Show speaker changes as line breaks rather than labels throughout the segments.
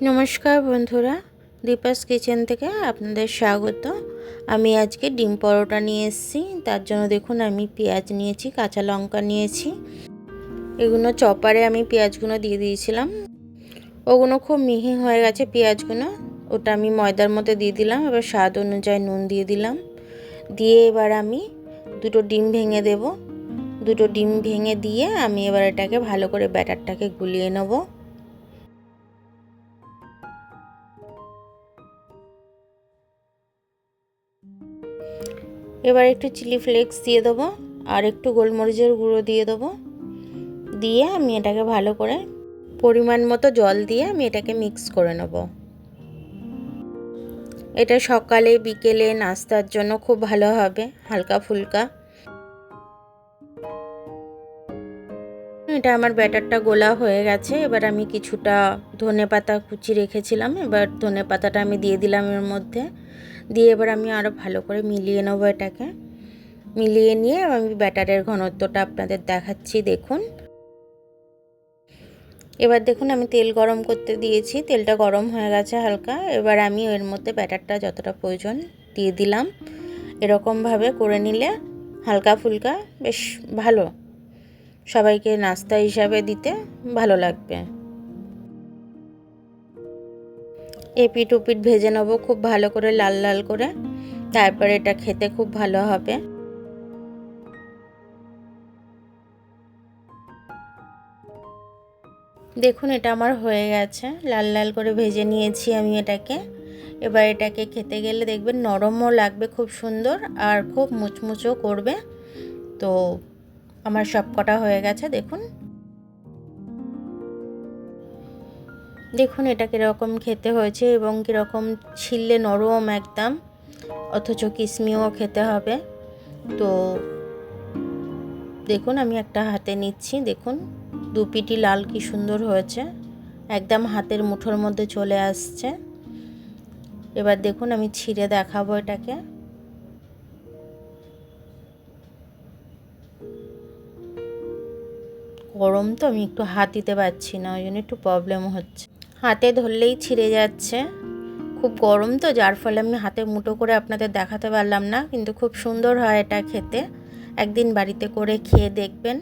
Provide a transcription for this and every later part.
নমস্কার বন্ধুরা, দীপাস কিচেন থেকে আপনাদের স্বাগত। আমি আজকে ডিম পরোটা নিয়ে এসেছি। তার জন্য দেখুন আমি পেঁয়াজ নিয়েছি, কাঁচা লঙ্কা নিয়েছি। এগুলো চপারে আমি পেঁয়াজগুলো দিয়ে দিয়েছিলাম। ওগুলো খুব মিহি হয়ে গেছে পেঁয়াজগুলো। ওটা আমি ময়দার মধ্যে দিয়ে দিলাম। এবার স্বাদ অনুযায়ী নুন দিয়ে দিলাম। দিয়ে এবার আমি দুটো ডিম ভেঙে দেব। দুটো ডিম ভেঙে দিয়ে আমি এবার এটাকে ভালো করে ব্যাটারটাকে গুলিয়ে নেব। এবার একটু চিলি ফ্লেক্স দিয়ে দেবো আর একটু গোলমরিচের গুঁড়ো দিয়ে দেবো। দিয়ে আমি এটাকে ভালো করে পরিমাণ মতো জল দিয়ে আমি এটাকে মিক্স করে নেব। এটা সকালে বিকেলে নাস্তার জন্য খুব ভালো হবে, হালকা ফুলকা। এটা আমার ব্যাটারটা গোলা হয়ে গেছে। এবার আমি কিছুটা ধনেপাতা কুচি রেখেছিলাম, এবার ধনেপাতাটা আমি দিয়ে দিলাম এর মধ্যে। দিয়ে এবার আমি আরও ভালো করে মিলিয়ে নেবো। এটাকে মিলিয়ে নিয়ে আমি ব্যাটারের ঘনত্বটা আপনাদের দেখাচ্ছি। দেখুন, এবার দেখুন আমি তেল গরম করতে দিয়েছি, তেলটা গরম হয়ে গেছে হালকা। এবার আমি এর মধ্যে ব্যাটারটা যতটা প্রয়োজন দিয়ে দিলাম। এরকমভাবে করে নিলে হালকা ফুলকা বেশ ভালো, সবাইকে নাস্তা হিসাবে দিতে ভালো লাগবে। এপিট ওপিট ভেজে নেবো খুব ভালো করে, লাল লাল করে। তারপরে এটা খেতে খুব ভালো হবে। দেখুন এটা আমার হয়ে গেছে, লাল লাল করে ভেজে নিয়েছি আমি এটাকে। এবার এটাকে খেতে গেলে দেখবেন নরমও লাগবে খুব সুন্দর, আর খুব মুচমুচও করবে। তো আমার সব কটা হয়ে গেছে। দেখুন দেখুন এটা কীরকম খেতে হয়েছে এবং কীরকম ছিলে নরম একদম, অথচ কিশমিও খেতে হবে। তো দেখুন আমি একটা হাতে নিচ্ছি, দেখুন দু পিটি লাল কি সুন্দর হয়েছে, একদম হাতের মুঠোর মধ্যে চলে আসছে। এবার দেখুন আমি ছিঁড়ে দেখাবো এটাকে। গরম তো আমি একটু হাত দিতে পারছি না, ওই জন্য একটু প্রবলেম হচ্ছে। হাতে ধরলেই ছিঁড়ে যাচ্ছে, খুব গরম তো, যার ফলে আমি হাতে মুঠো করে আপনাদের দেখাতে পারলাম না। কিন্তু খুব সুন্দর হয় এটা খেতে, একদিন বাড়িতে করে খেয়ে দেখবেন।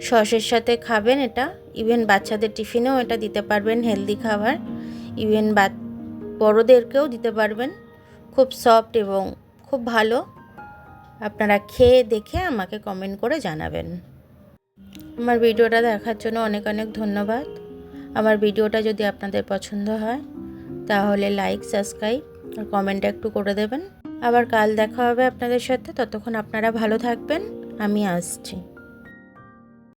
সসের সাথে খাবেন এটা, ইভেন বাচ্চাদের টিফিনেও এটা দিতে পারবেন, হেলদি খাবার। ইভেন বড়োদেরকেও দিতে পারবেন। খুব সফট এবং খুব ভালো। আপনারা খেয়ে দেখে আমাকে কমেন্ট করে জানাবেন। আমার ভিডিওটা দেখার জন্য অনেক অনেক ধন্যবাদ। আমার ভিডিওটা যদি আপনাদের পছন্দ হয় তাহলে লাইক, সাবস্ক্রাইব আর কমেন্ট একটু করে দেবেন। আবার কাল দেখা হবে আপনাদের সাথে। ততক্ষণ আপনারা ভালো থাকবেন, আমি আসছি।